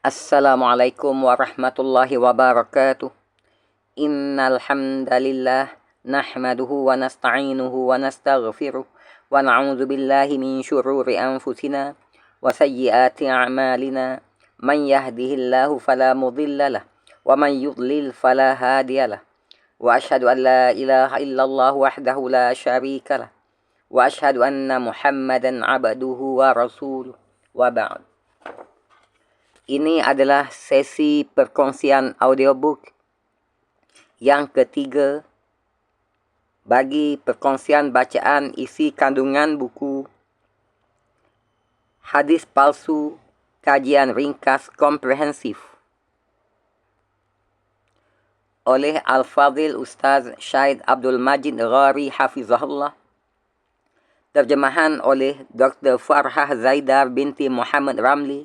Assalamualaikum warahmatullahi wabarakatuh. Innal hamdalillah nahmaduhu wa nasta'inuhu wa nastaghfiruh wa na'udzu billahi min syururi anfusina wa sayyiati a'malina. Man yahdihillahu fala mudhillalah wa man yudlil fala hadiyalah. Wa asyhadu an la ilaha illallah wahdahu la syarikalah wa asyhadu anna Muhammadan abduhu wa rasuluh wa ba'd. Ini adalah sesi perkongsian audiobook yang ketiga bagi perkongsian bacaan isi kandungan buku Hadis Palsu, Kajian Ringkas Komprehensif oleh Al-Fadhil Ustaz Syahid Abdul Majid Ghari Hafizahullah. Terjemahan oleh Dr. Farhah Zaidar binti Muhammad Ramli,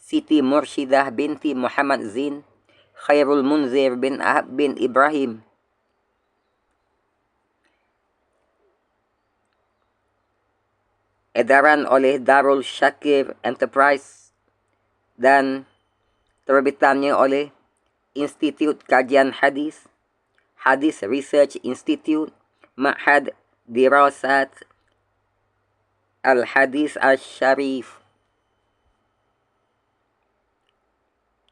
Siti Murshidah binti Muhammad Zin, Khairul Munzir bin Ahab bin Ibrahim. Edaran oleh Darul Syakir Enterprise dan terbitannya oleh Institut Kajian Hadis, Hadis Research Institute, Ma'had Dirasat Al-Hadis Al-Sharif,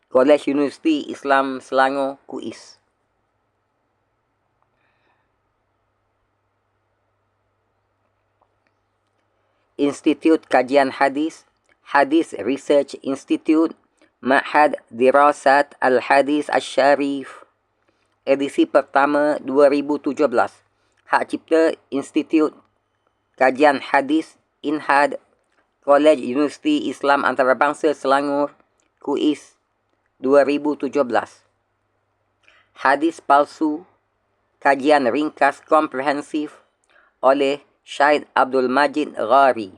Kolej Universiti Islam Selangor, KUIS. Institut Kajian Hadis, Hadis Research Institute, Ma'had Dirasat Al-Hadis Al-Sharif. Edisi pertama 2017. Hak Cipta Institut Kajian Hadis, INHAD, Kolej Universiti Islam Antarabangsa Selangor, KUIS, 2017. Hadis Palsu, Kajian Ringkas Komprehensif oleh Syahid Abdul Majid Ghari.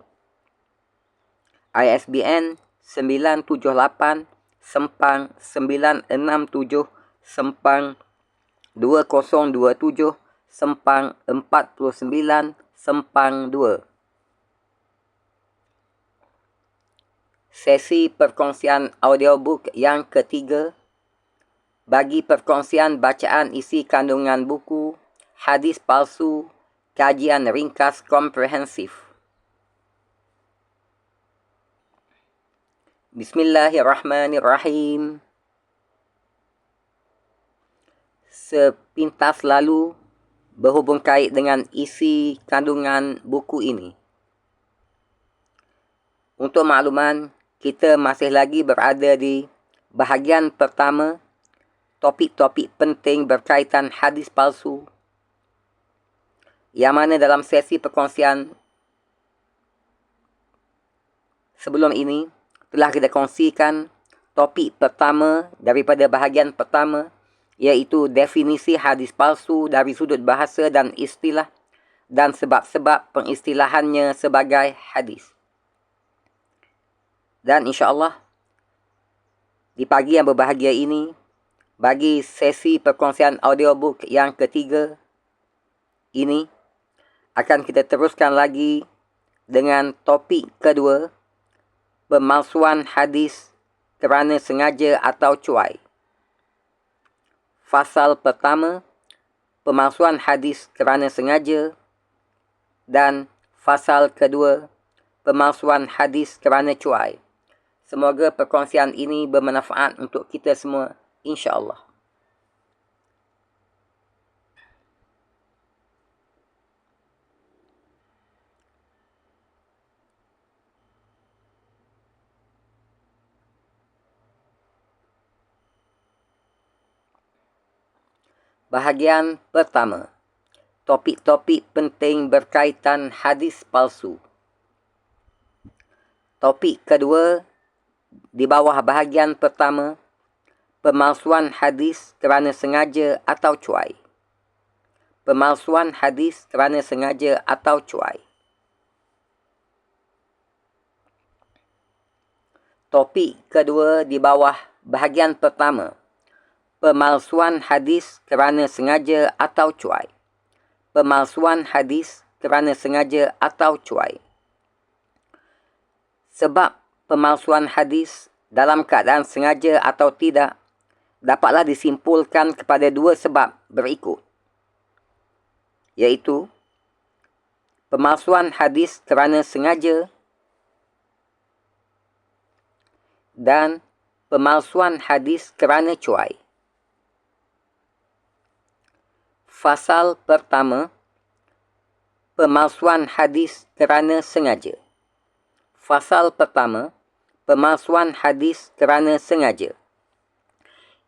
ISBN 978 sempang 967 sempang 2027 sempang 49 sempang 2. Sesi perkongsian audiobook yang ketiga bagi perkongsian bacaan isi kandungan buku Hadis Palsu, Kajian Ringkas Komprehensif. Bismillahirrahmanirrahim. Sepintas lalu berhubung kait dengan isi kandungan buku ini. Untuk makluman, kita masih lagi berada di bahagian pertama, topik-topik penting berkaitan hadis palsu, yang mana dalam sesi perkongsian sebelum ini telah kita kongsikan topik pertama daripada bahagian pertama, iaitu definisi hadis palsu dari sudut bahasa dan istilah dan sebab-sebab pengistilahannya sebagai hadis. Dan insya-Allah di pagi yang berbahagia ini, bagi sesi perkongsian audiobook yang ketiga ini, akan kita teruskan lagi dengan topik kedua, pemalsuan hadis kerana sengaja atau cuai. Fasal pertama, pemalsuan hadis kerana sengaja, dan fasal kedua, pemalsuan hadis kerana cuai. Semoga perkongsian ini bermanfaat untuk kita semua, insya-Allah. Bahagian pertama, topik-topik penting berkaitan hadis palsu. Topik kedua di bawah bahagian pertama, pemalsuan hadis kerana sengaja atau cuai. Pemalsuan hadis kerana sengaja atau cuai. Topik kedua di bawah bahagian pertama, pemalsuan hadis kerana sengaja atau cuai. Pemalsuan hadis kerana sengaja atau cuai. Sebab pemalsuan hadis dalam keadaan sengaja atau tidak dapatlah disimpulkan kepada dua sebab berikut, iaitu pemalsuan hadis kerana sengaja dan pemalsuan hadis kerana cuai. Fasal pertama, pemalsuan hadis kerana sengaja. Fasal pertama, pemalsuan hadis kerana sengaja.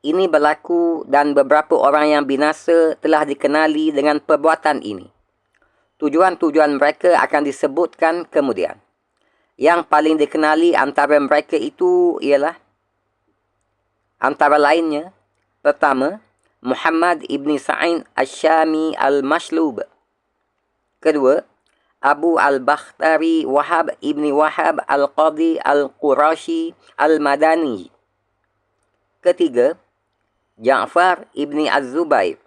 Ini berlaku dan beberapa orang yang binasa telah dikenali dengan perbuatan ini. Tujuan-tujuan mereka akan disebutkan kemudian. Yang paling dikenali antara mereka itu ialah antara lainnya, pertama, Muhammad ibn Sa'id Asy-Syami al-Mashlub. Kedua, Abu al-Bakhtari Wahab ibn Wahab al-Qadi al-Qurashi al-Madani. Ketiga, Ja'far ibn Az-Zubair.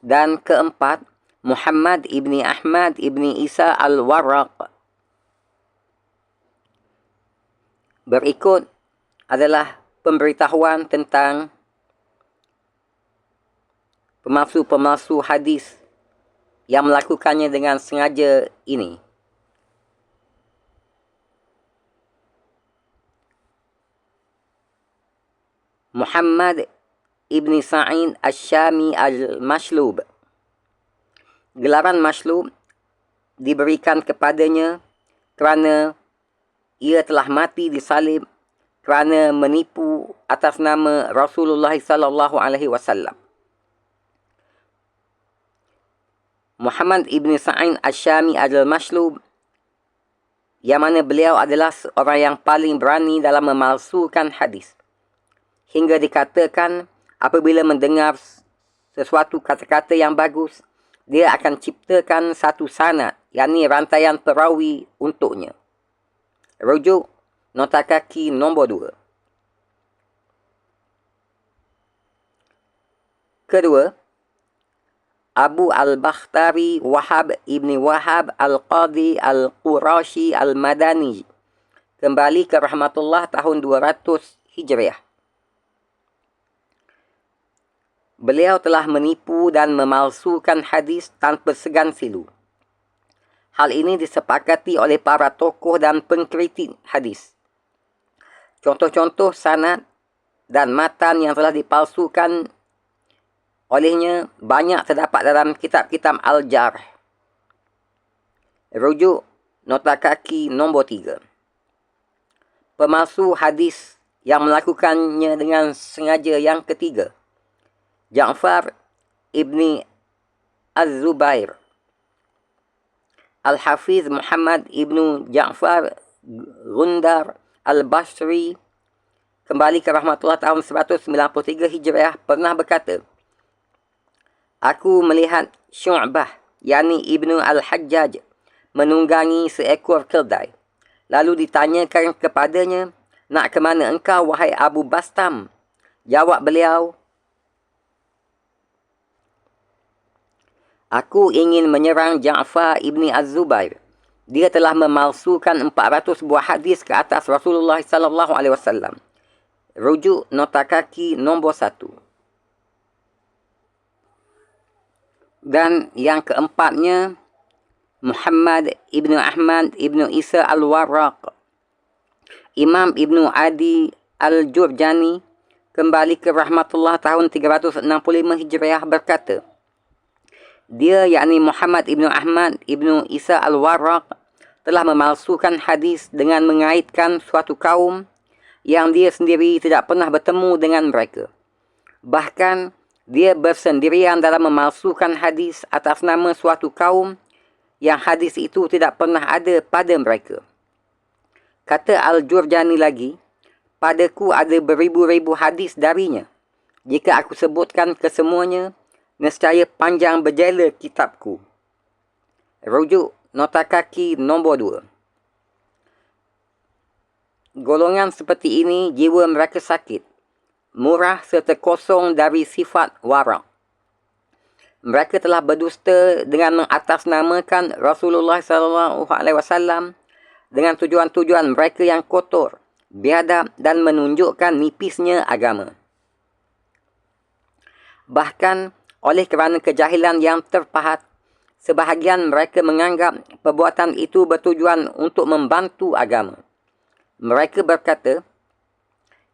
Dan keempat, Muhammad ibn Ahmad ibn Isa al-Warraq. Berikut adalah pemberitahuan tentang pemalsu-pemalsu hadis yang melakukannya dengan sengaja ini. Muhammad ibn Sa'id Asy-Syami al-Mashlub. Gelaran Mashlub diberikan kepadanya kerana ia telah mati disalib kerana menipu atas nama Rasulullah sallallahu alaihi wasallam. Muhammad ibn Sa'id Asy-Syami al-Mashlub, yang mana beliau adalah seorang yang paling berani dalam memalsukan hadis. Hingga dikatakan apabila mendengar sesuatu kata-kata yang bagus, dia akan ciptakan satu sanad, yakni rantaian perawi untuknya. Rujuk nota kaki nombor 2. Kedua, Abu al-Bakhtari Wahab ibn Wahab al-Qadi al-Qurashi al-Madani, kembali ke rahmatullah tahun 200 Hijriah. Beliau telah menipu dan memalsukan hadis tanpa segan silu. Hal ini disepakati oleh para tokoh dan pengkritik hadis. Contoh-contoh sanad dan matan yang telah dipalsukan olehnya banyak terdapat dalam kitab-kitab Al-Jarh. Rujuk nota kaki nombor 3. Pemalsu hadis yang melakukannya dengan sengaja yang ketiga, Ja'far ibn Az-Zubair. Al-Hafiz Muhammad ibn Ja'far Gundar Al-Basri, kembali ke rahmatullah tahun 193 Hijriah, pernah berkata, aku melihat Syu'bah, yakni Ibnu Al-Hajjaj, menunggangi seekor keldai. Lalu ditanyakan kepadanya, nak ke mana engkau, wahai Abu Bastam? Jawab beliau, aku ingin menyerang Ja'far ibn Az-Zubair. Dia telah memalsukan 400 buah hadis ke atas Rasulullah sallallahu alaihi wasallam. Rujuk nota kaki nombor 1. Dan yang keempatnya, Muhammad ibn Ahmad ibn Isa al-Warraq. Imam Ibnu Adi al-Jurjani, kembali ke rahmatullah tahun 365 Hijriah, berkata, dia, yakni Muhammad ibn Ahmad ibn Isa al-Warraq, telah memalsukan hadis dengan mengaitkan suatu kaum yang dia sendiri tidak pernah bertemu dengan mereka. Bahkan dia bersendirian dalam memalsukan hadis atas nama suatu kaum yang hadis itu tidak pernah ada pada mereka. Kata Al-Jurjani lagi, padaku ada beribu-ribu hadis darinya. Jika aku sebutkan kesemuanya, nescaya panjang berjela kitabku. Rujuk nota kaki nombor 2. Golongan seperti ini jiwa mereka sakit, murah serta kosong dari sifat warak. Mereka telah berdusta dengan mengatasnamakan Rasulullah SAW dengan tujuan-tujuan mereka yang kotor, biadab dan menunjukkan nipisnya agama. Bahkan oleh kerana kejahilan yang terpahat, sebahagian mereka menganggap perbuatan itu bertujuan untuk membantu agama. Mereka berkata,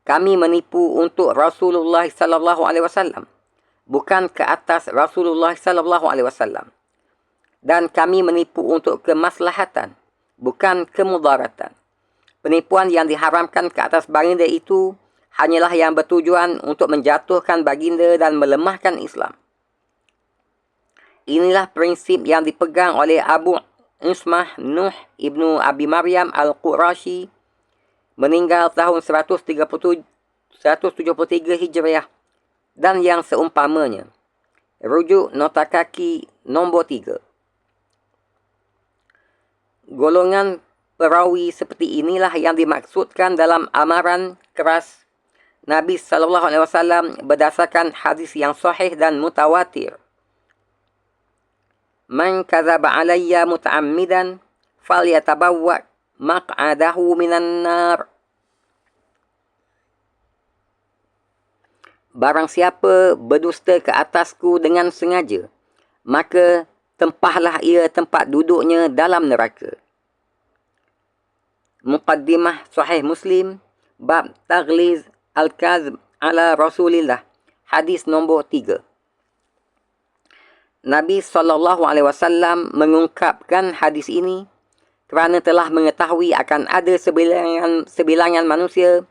kami menipu untuk Rasulullah sallallahu alaihi wasallam, bukan ke atas Rasulullah sallallahu alaihi wasallam. Dan kami menipu untuk kemaslahatan, bukan kemudaratan. Penipuan yang diharamkan ke atas baginda itu hanyalah yang bertujuan untuk menjatuhkan baginda dan melemahkan Islam. Inilah prinsip yang dipegang oleh Abu Ismah Nuh ibnu Abi Maryam al-Qurashi, meninggal tahun 173 Hijriah, dan yang seumpamanya. Rujuk nota kaki nombor 3. Golongan perawi seperti inilah yang dimaksudkan dalam amaran keras Nabi SAW berdasarkan hadis yang sahih dan mutawatir. Man kadzaba alayya muta'ammidan falyatabawwa maq'adahu minan nar. Barang siapa berdusta ke atasku dengan sengaja, maka tempahlah ia tempat duduknya dalam neraka. Muqaddimah Sahih Muslim, bab Taghliz Al-Kazb ala Rasulillah, hadis nombor 3. Nabi SAW mengungkapkan hadis ini kerana telah mengetahui akan ada sebilangan manusia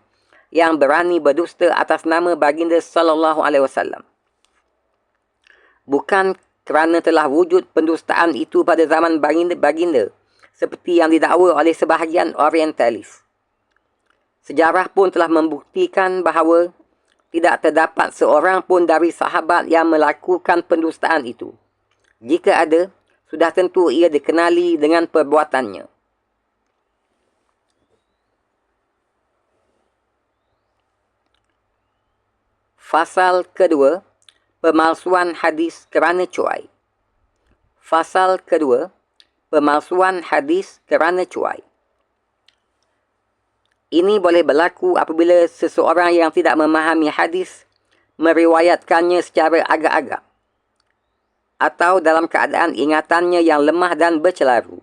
yang berani berdusta atas nama baginda SAW. Bukan kerana telah wujud pendustaan itu pada zaman baginda seperti yang didakwa oleh sebahagian orientalis. Sejarah pun telah membuktikan bahawa tidak terdapat seorang pun dari sahabat yang melakukan pendustaan itu. Jika ada, sudah tentu ia dikenali dengan perbuatannya. Fasal kedua, pemalsuan hadis kerana cuai. Fasal kedua, pemalsuan hadis kerana cuai. Ini boleh berlaku apabila seseorang yang tidak memahami hadis meriwayatkannya secara agak-agak, atau dalam keadaan ingatannya yang lemah dan bercelaru.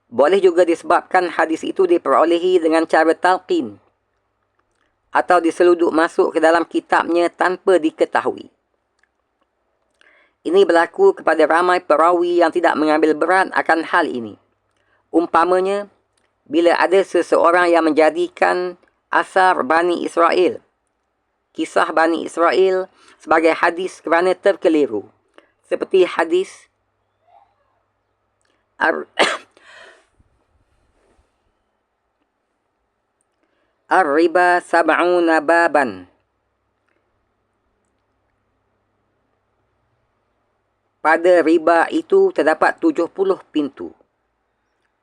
Boleh juga disebabkan hadis itu diperolehi dengan cara talqin, atau diseluduk masuk ke dalam kitabnya tanpa diketahui. Ini berlaku kepada ramai perawi yang tidak mengambil berat akan hal ini. Umpamanya, bila ada seseorang yang menjadikan asar Bani Israel, kisah Bani Israel, sebagai hadis kerana terkeliru, seperti hadis Ar-riba sab'una baban. Pada riba itu terdapat 70 pintu.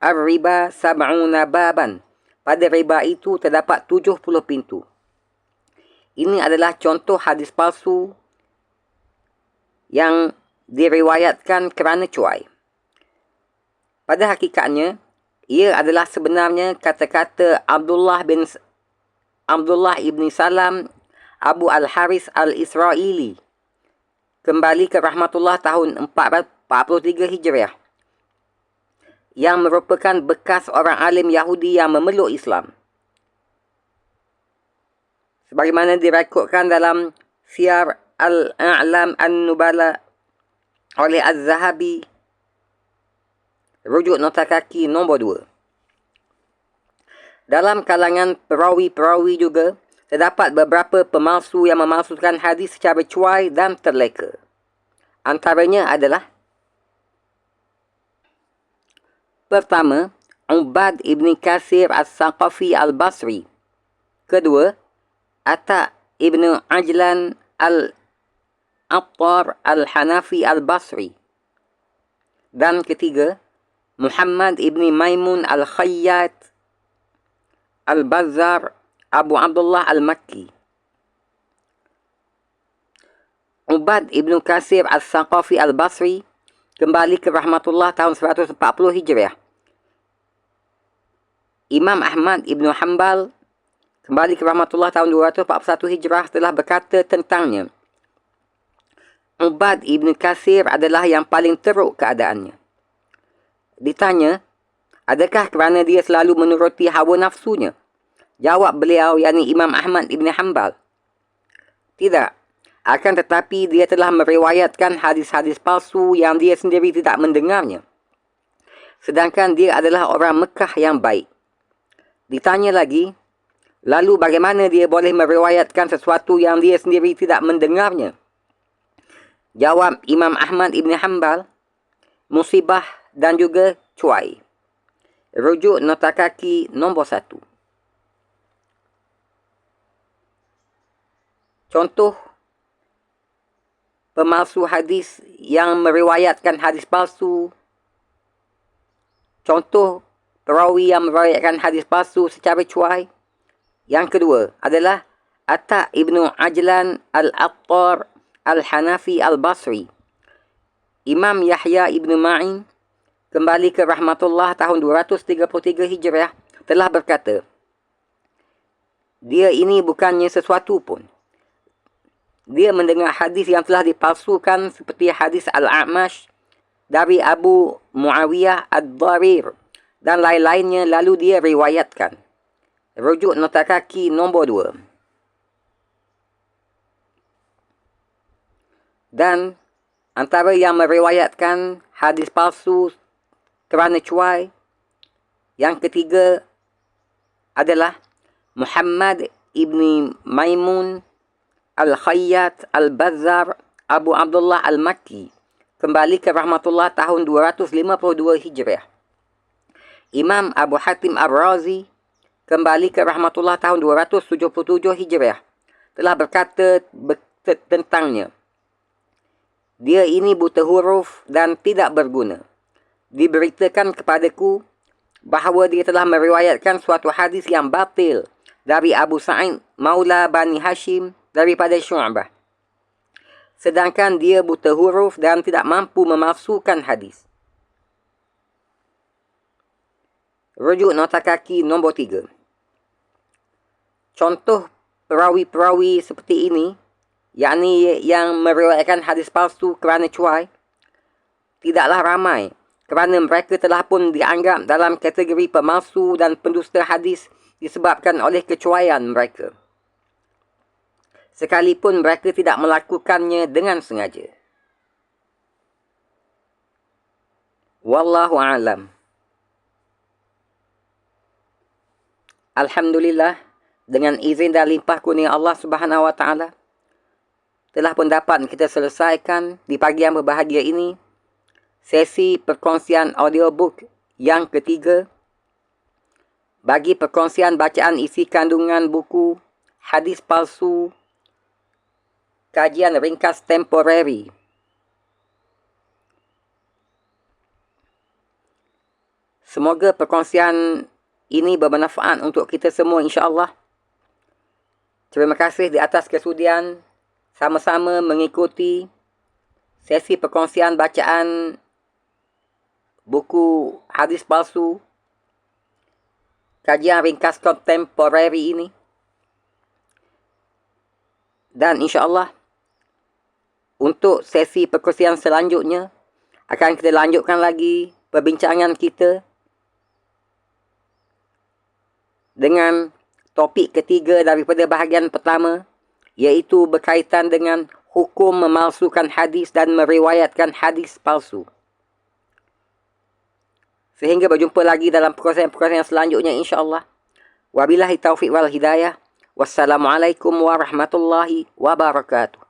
Ar-riba sab'una baban. Pada riba itu terdapat 70 pintu. Ini adalah contoh hadis palsu yang diriwayatkan kerana cuai. Pada hakikatnya, ia adalah sebenarnya kata-kata Abdullah ibn Salam Abu Al-Haris Al-Israeli, kembali ke rahmatullah tahun 443 Hijriah, yang merupakan bekas orang alim Yahudi yang memeluk Islam. Sebagaimana direkodkan dalam Siyar Al-A'lam An-Nubala oleh Az-Zahabi, rujuk nota kaki nombor 2. Dalam kalangan perawi-perawi juga, terdapat beberapa pemalsu yang memalsukan hadis secara cuai dan terleka. Antaranya adalah: pertama, Ubad ibn Kasir As-Saqafi Al-Basri. Kedua, Ata ibn Ajlan Al-Attar Al-Hanafi Al-Basri. Dan ketiga, Muhammad ibn Maimun Al-Khayyat Al-Bazzar Abu Abdullah Al-Makki. Ubad ibn Kasir Al-Saqafi Al-Basri kembali ke rahmatullah tahun 140 Hijriah. Imam Ahmad Ibn Hanbal kembali ke rahmatullah tahun 241 Hijrah telah berkata tentangnya, Ubad Ibn Katsir adalah yang paling teruk keadaannya. Ditanya, adakah kerana dia selalu menuruti hawa nafsunya? Jawab beliau, yakni Imam Ahmad Ibn Hanbal, tidak. Akan tetapi dia telah meriwayatkan hadis-hadis palsu yang dia sendiri tidak mendengarnya. Sedangkan dia adalah orang Mekah yang baik. Ditanya lagi, lalu bagaimana dia boleh meriwayatkan sesuatu yang dia sendiri tidak mendengarnya? Jawab Imam Ahmad Ibn Hanbal, musibah dan juga cuai. Rujuk nota kaki nombor 1. Contoh pemalsu hadis yang meriwayatkan hadis palsu. Contoh perawi yang meriwayatkan hadis palsu secara cuai. Yang kedua adalah Atta Ibnu Ajlan Al-Attar Al-Hanafi Al-Basri. Imam Yahya Ibnu Ma'in kembali ke rahmatullah tahun 233 Hijrah telah berkata, dia ini bukannya sesuatu pun. Dia mendengar hadis yang telah dipalsukan seperti hadis Al-A'mash dari Abu Muawiyah Ad-Dharir dan lain-lainnya, lalu dia riwayatkan. Rujuk nota kaki nombor 2. Dan antara yang meriwayatkan hadis palsu kerana cuai, yang ketiga adalah Muhammad ibni Maimun Al-Khayyat Al-Bazzar Abu Abdullah Al-Makki kembali ke rahmatullah tahun 252 Hijriah. Imam Abu Hatim Ar-Razi kembali ke rahmatullah tahun 277 Hijriah telah berkata tentangnya, dia ini buta huruf dan tidak berguna. Diberitakan kepadaku bahawa dia telah meriwayatkan suatu hadis yang batil dari Abu Sa'id Maula Bani Hashim daripada Syu'bah. Sedangkan dia buta huruf dan tidak mampu memalsukan hadis. Rujuk nota kaki nombor 3. Contoh perawi-perawi seperti ini, yakni yang meriwayatkan hadis palsu kerana cuai, tidaklah ramai kerana mereka telah pun dianggap dalam kategori pemalsu dan pendusta hadis disebabkan oleh kecuaian mereka. Sekalipun mereka tidak melakukannya dengan sengaja. Wallahu a'lam. Alhamdulillah, dengan izin dan limpah kurnia Allah Subhanahu wa taala, telah pun dapat kita selesaikan di pagi yang berbahagia ini sesi perkongsian audiobook yang ketiga bagi perkongsian bacaan isi kandungan buku Hadis Palsu, kajian ringkas temporary. Semoga perkongsian ini bermanfaat untuk kita semua, insya-Allah. Terima kasih di atas kesudian sama-sama mengikuti sesi perkongsian bacaan buku Hadis Palsu, kajian ringkas kontemporeri ini. Dan insya-Allah untuk sesi perkongsian selanjutnya akan kita lanjutkan lagi perbincangan kita dengan topik ketiga daripada bahagian pertama, iaitu berkaitan dengan hukum memalsukan hadis dan meriwayatkan hadis palsu. Sehingga berjumpa lagi dalam perkongsian selanjutnya, insya-Allah. Wabillahi taufiq wal hidayah. Wassalamualaikum warahmatullahi wabarakatuh.